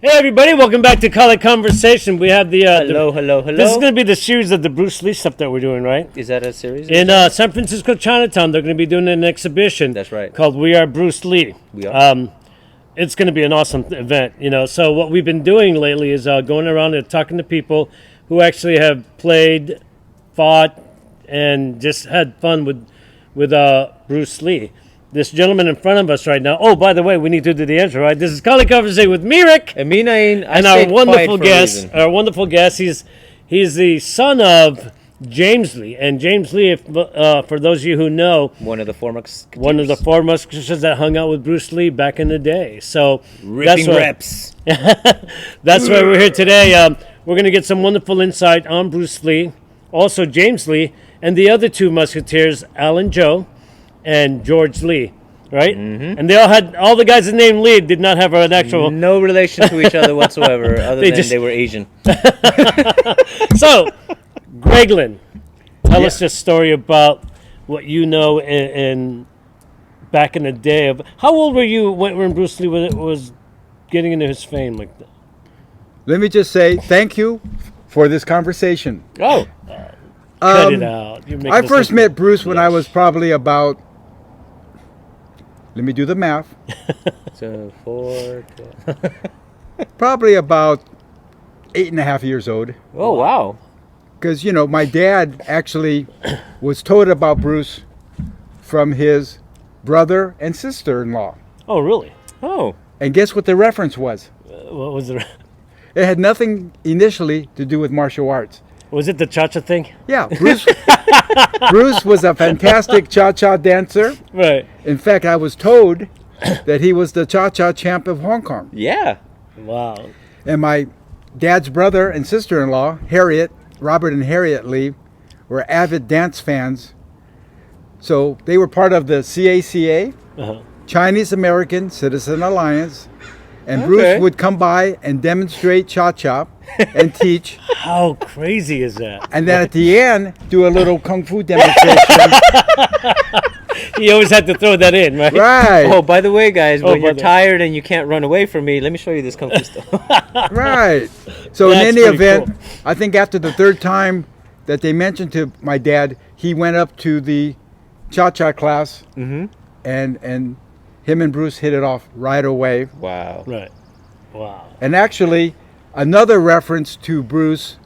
Hey everybody, welcome back to Konversation. We have the Hello. This is going to be the series of the Bruce Lee stuff that we're doing, right? Is that a series? In San Francisco Chinatown, they're going to be doing an exhibition. That's right. Called "We Are Bruce Lee." We are. It's going to be an awesome event, So what we've been doing lately is going around and talking to people who actually have played, fought, and just had fun with Bruce Lee. This gentleman in front of us right now. Oh, by the way, we need to do the intro, right? This is Conversation with Mirik And me, Nain, and our wonderful guest. He's the son of James Lee, and James Lee, for those of you who know, one of the four musketeers. One of the four musketeers that hung out with Bruce Lee back in the day. So ripping reps. That's why we're here today. We're going to get some wonderful insight on Bruce Lee, also James Lee, and the other two musketeers, Alan Joe and George Lee, right? Mm-hmm. And all the guys that named Lee did not have an actual... No relation to each other whatsoever, other than they were Asian. So, Greglin, tell us this story about what you know in back in the day. Of how old were you when Bruce Lee was getting into his fame like that? Let me just say thank you for this conversation. Oh, cut it out. I first met Bruce when I was probably about... Let me do the math. So 4, 12. Probably about 8.5 years old. Oh, wow. Because, my dad actually was told about Bruce from his brother and sister-in-law. Oh, really? Oh. And guess what the reference was? What was it? It had nothing initially to do with martial arts. Was it the cha-cha thing? Yeah, Bruce was a fantastic cha-cha dancer. Right. In fact, I was told that he was the cha-cha champ of Hong Kong. Yeah. Wow. And my dad's brother and sister-in-law, Robert and Harriet Lee, were avid dance fans. So they were part of the CACA, Chinese American Citizen Alliance, and Bruce would come by and demonstrate cha-cha and teach. How crazy is that? And then at the end, do a little kung fu demonstration. He always had to throw that in, right? Right. Oh, by the way, guys, when you're tired and you can't run away from me, let me show you this kung fu stuff. Right. So That's in any event, cool. I think after the third time that they mentioned to my dad, he went up to the cha-cha class, and him and Bruce hit it off right away. Wow. Right. Wow. And actually, another reference to Bruce.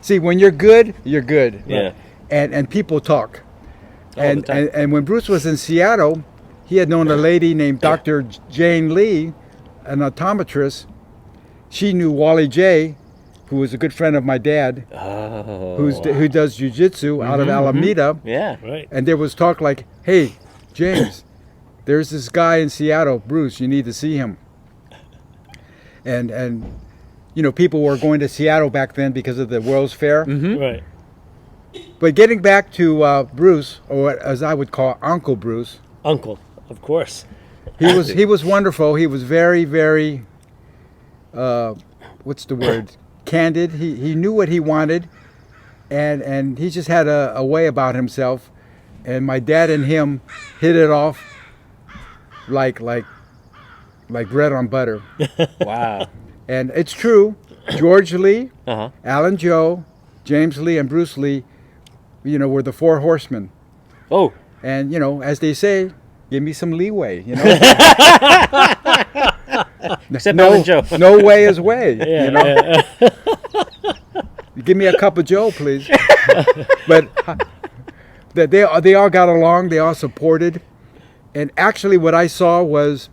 See, when you're good, you're good. Yeah. And people talk. All the time. And when Bruce was in Seattle, he had known a lady named Dr. Jane Lee, an optometrist. She knew Wally J., who was a good friend of my dad, who does jiu-jitsu out of Alameda. Yeah. Right. And there was talk like, hey, James, there's this guy in Seattle, Bruce, you need to see him. And people were going to Seattle back then because of the World's Fair. Right. But getting back to Bruce, or as I would call Uncle Bruce. Uncle, of course. He was wonderful. He was very, very, what's the word? Candid. He knew what he wanted, and he just had a way about himself. And my dad and him hit it off like bread on butter. Wow. And it's true. George Lee, Uh-huh. Alan Joe, James Lee, and Bruce Lee, were the four horsemen. Oh. And, as they say, give me some leeway, Except Alan Joe. No way is way, Yeah. Give me a cup of Joe, please. But they all got along. They all supported. And actually what I saw was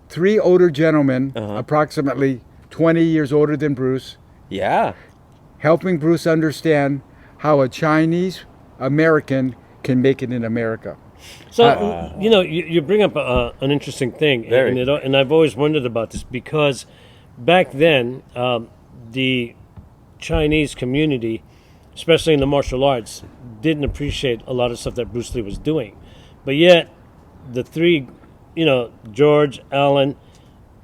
3 older gentlemen, approximately 20 years older than Bruce, Yeah. helping Bruce understand how a Chinese American can make it in America. So, you bring up an interesting thing. Very. And I've always wondered about this because back then, the Chinese community, especially in the martial arts, didn't appreciate a lot of stuff that Bruce Lee was doing. But yet, the 3, George, Alan,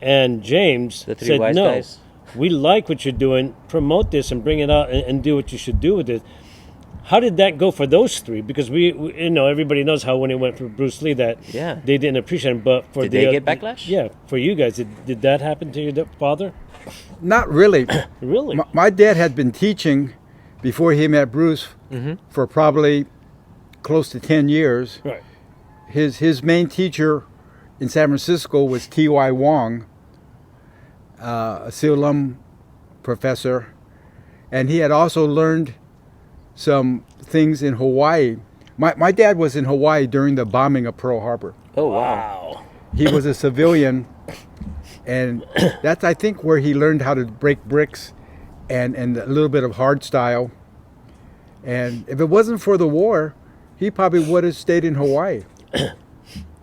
and James The 3 said, wise no, guys. we like what you're doing, promote this and bring it out and do what you should do with it. How did that go for those 3? Because we everybody knows how when it went for Bruce Lee that Yeah. they didn't appreciate him. But for Did they get backlash? Yeah, for you guys, did that happen to your father? Not really. Really? My dad had been teaching before he met Bruce for probably close to 10 years. Right. His main teacher in San Francisco was T.Y. Wong, a Siloam professor, and he had also learned some things in Hawaii. My dad was in Hawaii during the bombing of Pearl Harbor. Oh, wow. Wow. He was a civilian, and that's, I think, where he learned how to break bricks and a little bit of hard style. And if it wasn't for the war, he probably would have stayed in Hawaii.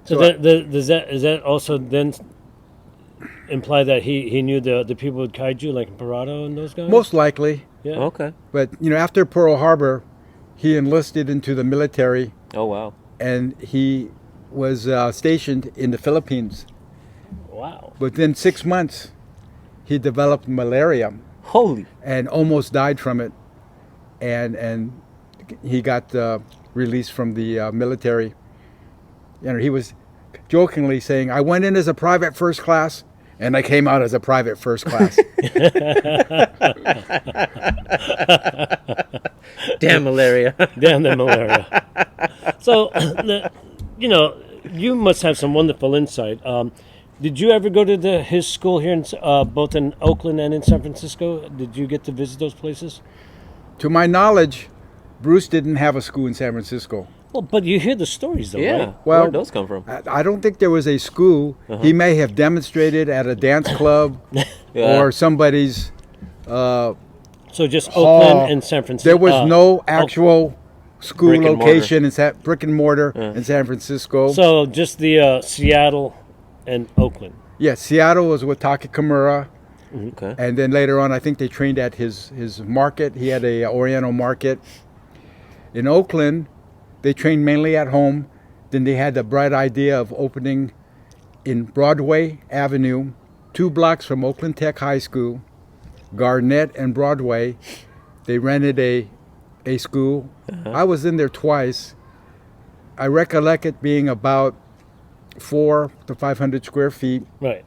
So does that also then imply that he knew the people with kaiju, like Parado and those guys? Most likely. Yeah. Okay. But, after Pearl Harbor, he enlisted into the military, Oh, wow. and he was stationed in the Philippines. Wow. Within 6 months, he developed malaria Holy. and almost died from it. And he got released from the military. He was jokingly saying, "I went in as a private first class, and I came out as a private first class." Damn malaria. Damn the malaria. So, you must have some wonderful insight. Did you ever go to his school here, both in Oakland and in San Francisco? Did you get to visit those places? To my knowledge, Bruce didn't have a school in San Francisco. Well, but you hear the stories, though, Yeah. right? Well, Where those come from? I don't think there was a school. He may have demonstrated at a dance club Yeah. or somebody's. So just Hall. Oakland and San Francisco. There was no actual school Brick and location in brick and mortar in San Francisco. So just the Seattle and Oakland. Yeah, Seattle was with Taki Kimura, Okay. and then later on, I think they trained at his market. He had a Oriental market. In Oakland, they trained mainly at home. Then they had the bright idea of opening in Broadway Avenue, 2 blocks from Oakland Tech High School, Garnett and Broadway. They rented a school. I was in there twice. I recollect it being about 400 to 500 square feet. Right.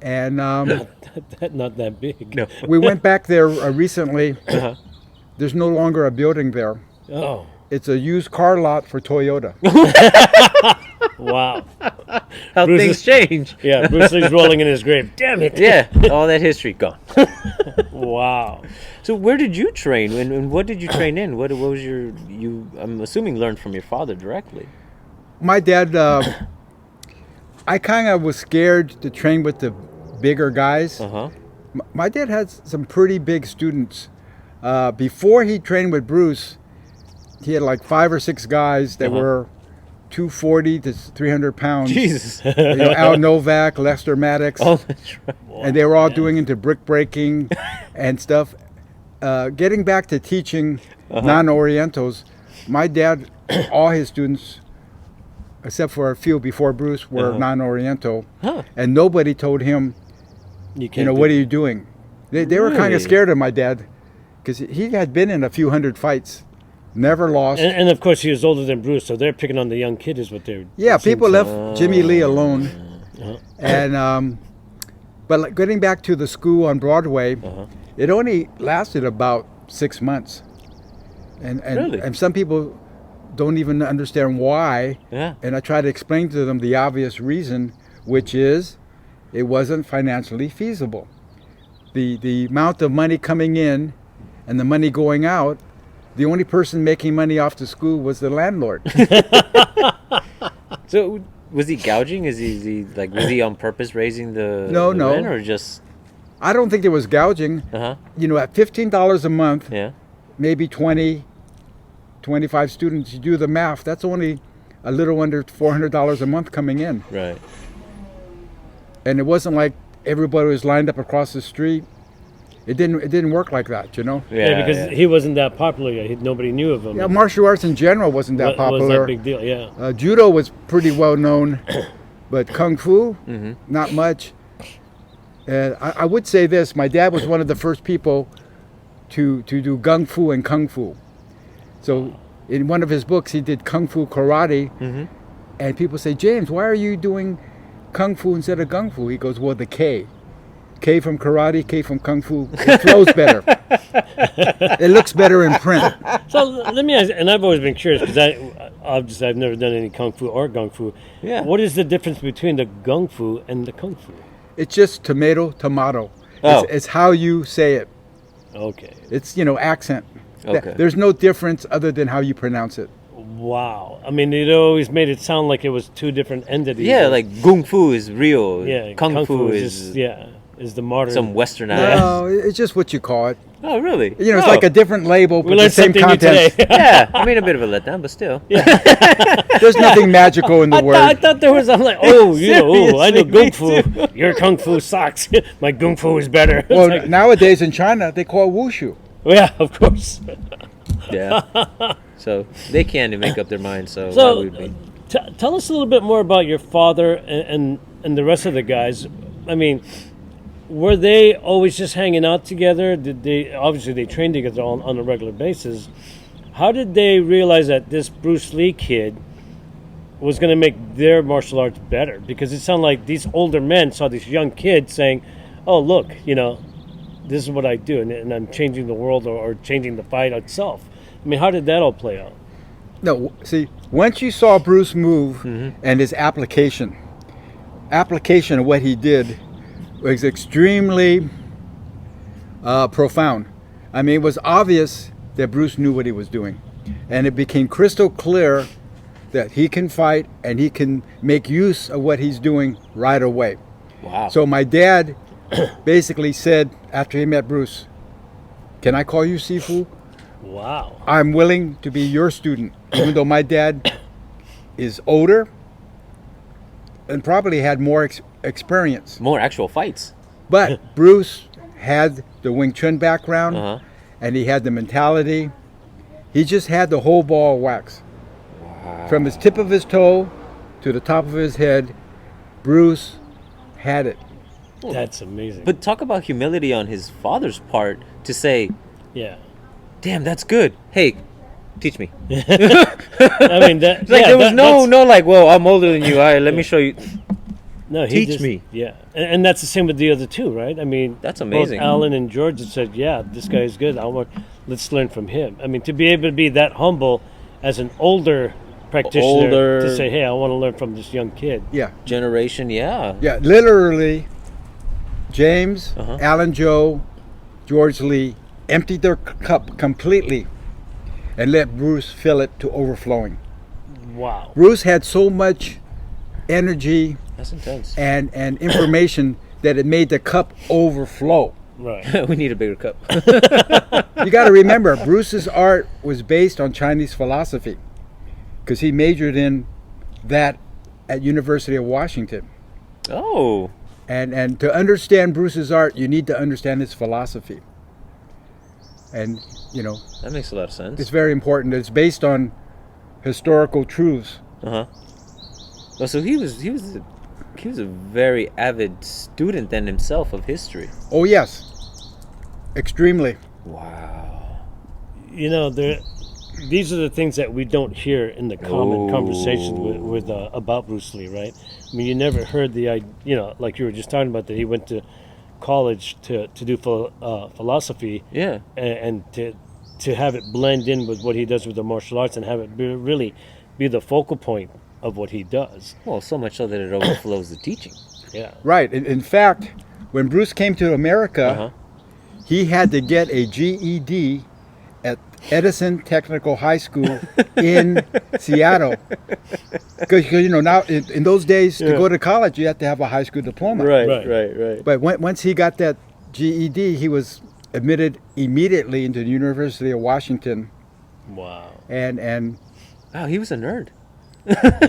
And Not that big. No. we went back there recently. There's no longer a building there. Oh, It's a used car lot for Toyota. wow. How Bruce things is- change. Yeah, Bruce Lee's rolling in his grave. Damn it. Yeah. All that history gone. Wow. So where did you train, and what did you train in? What was you? I'm assuming learned from your father directly. My dad, I kind of was scared to train with the bigger guys. Uh-huh. My dad had some pretty big students. Before he trained with Bruce, he had like 5 or 6 guys that were 240 to 300 pounds. Jesus. Al Novak, Lester Maddox, Oh, that's right. and they were all doing into brick breaking and stuff. Getting back to teaching non-Orientals, my dad, all his students, except for a few before Bruce, were non-Oriental, and nobody told him, You can't. what are you doing? They were kind Really? of scared of my dad because he had been in a few hundred fights, never lost. And of course, he was older than Bruce, so they're picking on the young kid, is what they're. Yeah, people seems- left Jimmy Lee alone. And but like getting back to the school on Broadway, it only lasted about 6 months. And Really? and some people don't even understand why. Yeah. And I try to explain to them the obvious reason, which is it wasn't financially feasible. The amount of money coming in and the money going out, the only person making money off the school was the landlord. So was he gouging? Is he like, was he on purpose raising the No, the no. rent, or just I don't think there was gouging. uh-huh. At $15 a month, Yeah. maybe 20, 25 students, you do the math, that's only a little under $400 a month coming in. Right. And it wasn't like everybody was lined up across the street. It didn't work like that, Yeah, because he wasn't that popular yet. Nobody knew of him. Yeah, martial arts in general wasn't that Was that popular. big deal? Yeah. Judo was pretty well known, but kung fu, not much. And I would say this: my dad was one of the first people to do gung fu and kung fu. So in one of his books, he did kung fu karate, and people say, "James, why are you doing kung fu instead of gung fu?" He goes, "Well, the K." K from karate, K from kung fu. It flows better. It looks better in print. So let me ask, and I've always been curious because I've never done any kung fu or gung fu. Yeah. What is the difference between the gung fu and the kung fu? It's just tomato. Oh. It's how you say it. Okay. It's, accent. Okay. There's no difference other than how you pronounce it. Wow. I mean, it always made it sound like it was two different entities. Yeah, like Gung Fu is real. Yeah, Kung Fu is just, is the modern. some westernized. No, it's just what you call it. Oh, really? It's Oh. like a different label, We but the learned same something new content. today. Yeah, I mean a bit of a letdown, but still. There's nothing magical in the I word. thought there was. I'm like, I know Seriously, me gung fu. Your kung fu sucks. My gung fu is better. It's Well, like, nowadays in China, they call it wushu. yeah, of course. Yeah. So they can make up their minds. So, why So, would we? tell us a little bit more about your father and the rest of the guys. I mean, were they always just hanging out together? Did they obviously they trained together on a regular basis? How did they realize that this Bruce Lee kid was going to make their martial arts better? Because it sounded like these older men saw this young kid saying, "Oh, look, this is what I do, and I'm changing the world or changing the fight itself." I mean, how did that all play out? No, see, once you saw Bruce move and his application of what he did was extremely profound. I mean, it was obvious that Bruce knew what he was doing. And it became crystal clear that he can fight and he can make use of what he's doing right away. Wow. So my dad basically said after he met Bruce, "Can I call you Sifu? Wow. I'm willing to be your student," even though my dad is older and probably had more experience. More actual fights. But Bruce had the Wing Chun background, Uh-huh. and he had the mentality. He just had the whole ball of wax. From his tip of his toe to the top of his head, Bruce had it. That's amazing. But talk about humility on his father's part to say, yeah. "Damn, that's good. Hey, teach me." I mean, that, It's like yeah, there was that's- no like, "Well, I'm older than you. All right, let me show you." no, teach me. Yeah, and that's the same with the other two, right? I mean, That's amazing. Both Alan and George had said, "Yeah, this guy is good. Let's learn from him." I mean, to be able to be that humble as an older practitioner to say, "Hey, I want to learn from this young kid." Yeah, Generation, yeah. yeah, literally, James, Uh-huh. Alan Joe, George Lee emptied their cup completely and let Bruce fill it to overflowing. Wow. Bruce had so much energy That's intense. and information that it made the cup overflow. Right. We need a bigger cup. You got to remember, Bruce's art was based on Chinese philosophy because he majored in that at University of Washington. Oh. And to understand Bruce's art, you need to understand his philosophy. And, That makes a lot of sense. it's very important. It's based on historical truths. Uh-huh. Oh, so he was a very avid student then himself of history. Oh, yes. Extremely. Wow. These are the things that we don't hear in the common conversation with about Bruce Lee, right? I mean, you never heard like you were just talking about, that he went to college to do philosophy, Yeah. and to have it blend in with what he does with the martial arts and have it really be the focal point of what he does. Well, so much so that it overflows the teaching. Yeah. Right. In fact, when Bruce came to America, Uh-huh. he had to get a GED at Edison Technical High School in Seattle. Because now in those days, to go to college, you have to have a high school diploma. Right. But once he got that GED, he was admitted immediately into the University of Washington. Wow. And Wow, he was a nerd.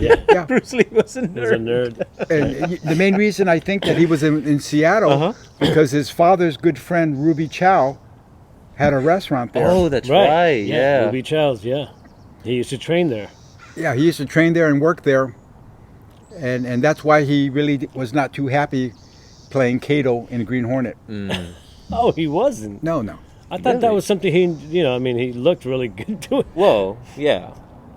yeah, Bruce Lee was a He's a nerd. nerd. and the main reason I think that he was in Seattle Uh-huh. because his father's good friend Ruby Chow had a restaurant there. Oh, that's right. Yeah. Ruby Chow's, yeah. He used to train there. Yeah, he used to train there and work there, and that's why he really was not too happy playing Kato in Green Hornet. Oh, he wasn't. No. I thought that was something he looked really good doing. Whoa, yeah.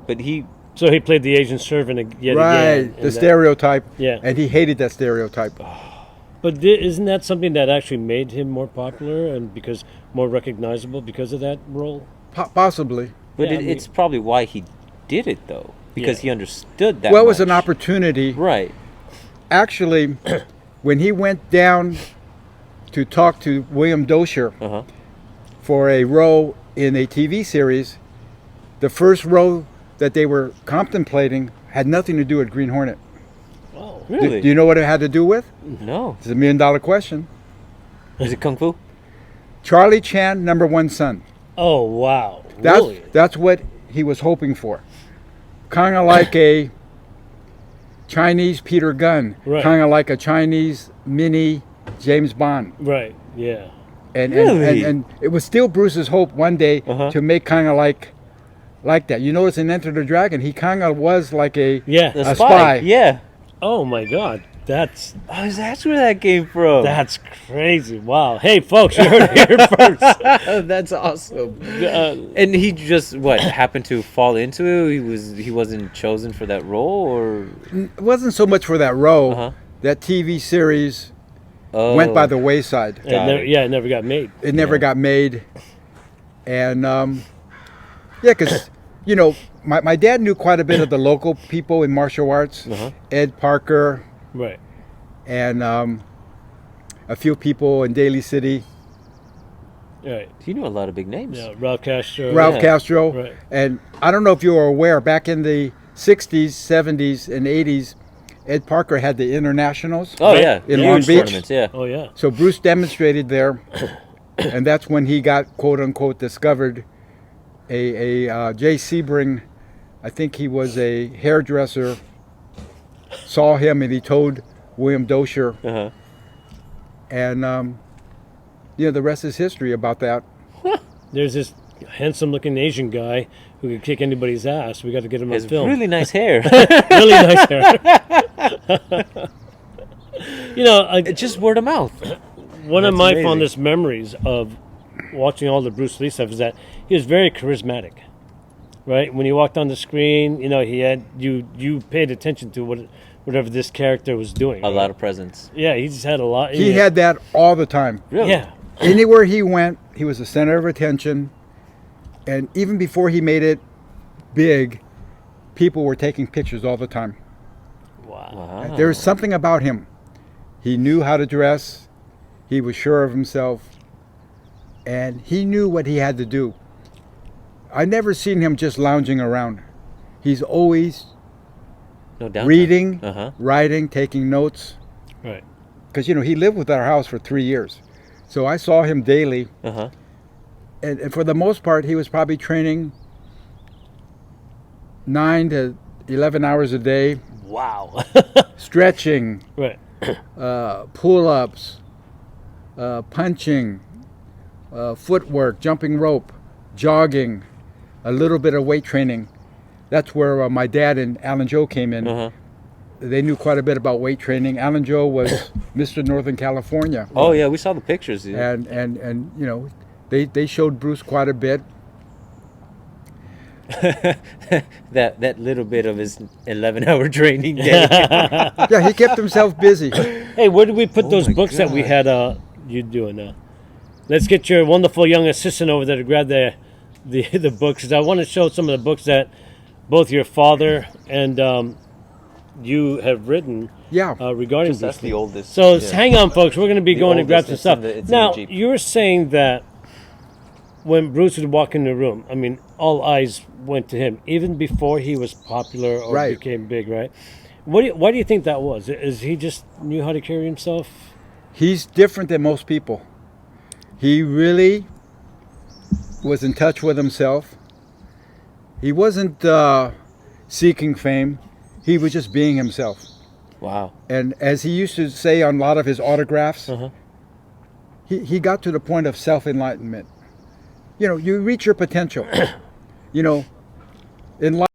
But he So he played the Asian servant yet Right, again. the stereotype. Yeah. And he hated that stereotype. But isn't that something that actually made him more popular and because more recognizable because of that role? Possibly. But Yeah, I mean- it's probably why he did it though, because Yeah. he understood that. Well, it was an much. opportunity. Right. Actually, when he went down to talk to William Dozier Uh huh. for a role in a TV series, the first role that they were contemplating had nothing to do with Green Hornet. Oh, Really? Do you know what it had to do with? No. It's a $1 million question. Is it kung fu? Charlie Chan, number one son. oh wow. That's Really? that's what he was hoping for. Kind of like a Chinese Peter Gunn, Right. kind of like a Chinese mini James Bond. Right. Yeah. And, Really? and it was still Bruce's hope one day Uh-huh. to make kind of like that. You notice in Enter the Dragon, he kind of was like a Yeah. The A spy. spy. Yeah. Oh my God. That's Oh, that's where that came from. that's crazy. Wow. Hey, folks, you heard it here first. That's awesome. Uh, And he just what happened to fall into it? He wasn't chosen for that role, or It wasn't so much for that role. Uh-huh. That TV series oh, went by the wayside. it never got made. It never Yeah. got made. And yeah, because you know, my dad knew quite a bit of the local people in martial arts. Uh-huh. Ed Parker Right. and a few people in Daly City. Right. You know a lot of big names. Yeah. Ralph Castro. Ralph Yeah. Castro. Right. And I don't know if you were aware, back in the 60s, 70s, and 80s, Ed Parker had the internationals. Oh Right. yeah, In huge Long Beach? tournaments. Yeah. Oh yeah. So Bruce demonstrated there, and that's when he got quote unquote discovered. A Jay Sebring, I think he was a hairdresser, saw him and he told William Dozier, Uh-huh. and you know the rest is history about that. There's this handsome-looking Asian guy who could kick anybody's ass. We got to get him Has on film. really nice hair. Really nice hair. You know, It's just word of mouth. one of That's my amazing. fondest memories of watching all the Bruce Lee stuff is that he was very charismatic. Right? When he walked on the screen, you know, he had you paid attention to whatever this character was doing. A right? lot of presents. Yeah, he just had a lot. He had that all the time. Really? Yeah. Anywhere he went, he was the center of attention, and even before he made it big, people were taking pictures all the time. Wow. Wow. There was something about him. He knew how to dress. He was sure of himself. And he knew what he had to do. I never seen him just lounging around. He's always No doubt. reading, Uh-huh. writing, taking notes. Right. Because, you know, he lived with our house for 3 years. So I saw him daily. Uh-huh. And for the most part, he was probably training 9 to 11 hours a day, Wow. stretching, Right. pull-ups, punching, footwork, jumping rope, jogging, a little bit of weight training. That's where my dad and Alan Joe came in. Uh-huh. They knew quite a bit about weight training. Alan Joe was Mr. Northern California. Oh yeah, we saw the pictures. Yeah. And you know, they showed Bruce quite a bit. that little bit of his 11-hour training day. Yeah, he kept himself busy. Hey, where did we put Oh those my books that we God. had you doing? Let's get your wonderful young assistant over there to grab the books. 'Cause I want to show some of the books that both your father and you have written Yeah. regarding That's Bruce the Lee. oldest. So yeah. hang on, folks. We're going to be The going to grab oldest, some it's stuff. in the Now, Jeep. you were saying that when Bruce would walk in the room, I mean, all eyes went to him, even before he was popular or Right. became big, right? Why do you think that was? Is he just knew how to carry himself? He's different than most people. He really was in touch with himself. He wasn't seeking fame. He was just being himself. Wow. And as he used to say on a lot of his autographs, Uh-huh. he got to the point of self-enlightenment. You know, you reach your potential. You know, in life.